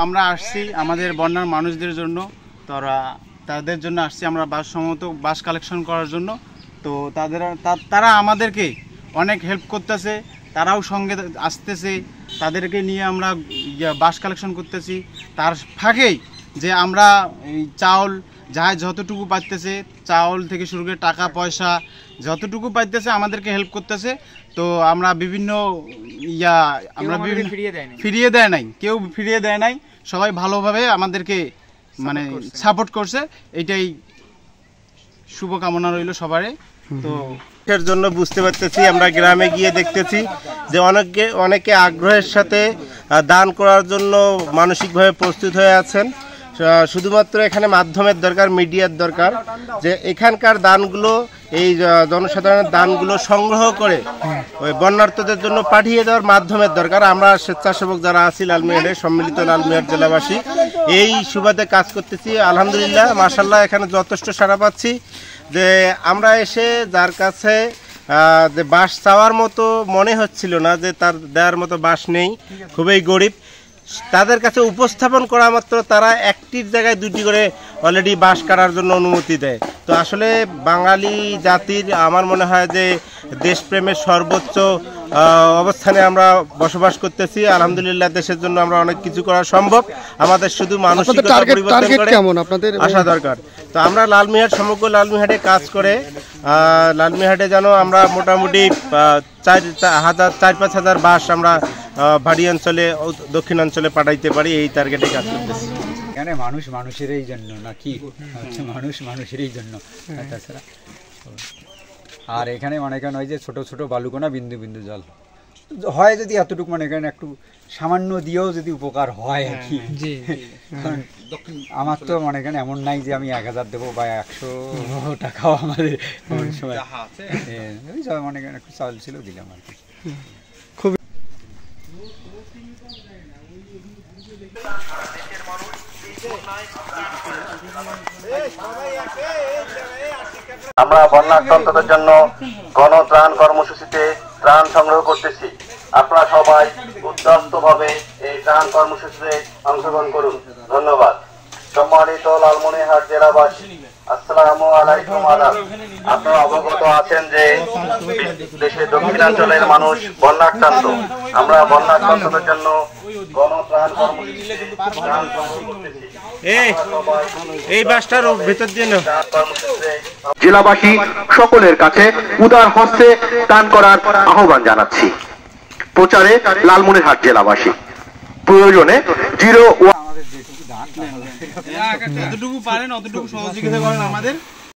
আমরা আসছি আমাদের বন্যার মানুষদের জন্য, তাদের জন্য আসছি আমরা বাস কালেকশন করার জন্য। তো তারা আমাদেরকে অনেক হেল্প করতেছে, তারাও সঙ্গে আসতেছে, তাদেরকে নিয়ে আমরা বাস কালেকশন করতেছি। তার ফাঁকেই যে আমরা চাউল যতটুকু পাইতেছে, চাউল থেকে শুরু করে টাকা পয়সা যতটুকু পাইতেছে আমাদেরকে হেল্প করতেছে। তো আমরা বিভিন্ন ফিরিয়ে দেয় নাই, কেউ ফিরিয়ে দেয় নাই, সবাই ভালোভাবে আমাদেরকে মানে সাপোর্ট করছে। এটাই শুভকামনা রইল সবারই। তো এর জন্য বুঝতে পারতেছি, আমরা গ্রামে গিয়ে দেখতেছি যে অনেকে আগ্রহের সাথে দান করার জন্য মানসিকভাবে প্রস্তুত হয়ে আছেন। শুধুমাত্র এখানে মাধ্যমের দরকার, মিডিয়ার দরকার, যে এখানকার দানগুলো, এই জনসাধারণের দানগুলো সংগ্রহ করে ওই বন্যার্তদের জন্য পাঠিয়ে দেওয়ার মাধ্যমের দরকার। আমরা স্বেচ্ছাসেবক যারা আছি লালমিয়ারে, সম্মিলিত লালমিয়ার জেলাবাসী, এই সুবাদে কাজ করতেছি। আলহামদুলিল্লাহ, মাশাআল্লাহ, এখানে যথেষ্ট সাড়া পাচ্ছি। যে আমরা এসে যার কাছে যে বাস চাওয়ার মতো মনে হচ্ছিল না, যে তার দেওয়ার মতো বাস নেই, খুবই গরিব, তাদের কাছে উপস্থাপন করা মাত্র তারা একটির জায়গায় দুটি করে অলরেডি বাস কাটার জন্য অনুমতি দেয়। তো আসলে বাঙালি জাতির আমার মনে হয় যে দেশপ্রেমের সর্বোচ্চ অবস্থানে আমরা বসবাস করতেছি। আলহামদুলিল্লাহ, দেশের জন্য আমরা অনেক কিছু করা সম্ভব, আমাদের শুধু মানসিকতা পরিবর্তন করে আসা দরকার। তো আমরা লালমিহাট, সমগ্র লালমিহাটে কাজ করে লালমিহাটে যেন আমরা মোটামুটি 4-5 হাজার বাস আমরা ভারী অঞ্চলে, দক্ষিণাঞ্চলে পাঠাইতে পারি, এই টার্গেটে কাজ করতেছি। এখানে মানুষেরই জন্য, নাকি মানুষেরই জন্য, তাছাড়া। আর এখানে মনে করেন ওই যে ছোট ছোট বালুকণা, বিন্দু বিন্দু জল হয়, যদি এতটুকু মনে করেন একটু সামান্য দিয়েও যদি উপকার হয় আর কি। আমার তো মনে করেন এমন নাই যে আমি 1000 দেবো বা 100 টাকাও আমাদের সময় মনে করেন একটু চাল ছিল, দিলাম আর কি। আমরা বন্যাক্রান্তদের জন্য গণত্রাণ কর্মসূচিতে ত্রাণ সংগ্রহ করতেছি। আপনারা সবাই উদ্যস্তভাবে এই ত্রাণ কর্মসূচিতে অংশগ্রহণ করুন। ধন্যবাদ। সম্মানিত লালমনিরহাট জেলাবাসী, আসসালামু আলাইকুম। আপনারা অবগত আছেন যে দেশের দক্ষিণাঞ্চলের মানুষ বন্যাক্রান্ত। আমরা বন্যাক্রান্তদের জন্য গণত্রাণ কর্মসূচিতে ত্রাণ সংগ্রহ করতেছি। এই বাসটার ভেতর দিয়ে জেলাবাসী সকলের কাছে উদার হস্তে দান করার আহ্বান জানাচ্ছি। প্রচারে লালমনিরহাট জেলাবাসী, প্রয়োজনে 01 যতটুকু পারেন অতটুকু সহযোগিতা করেন আমাদের।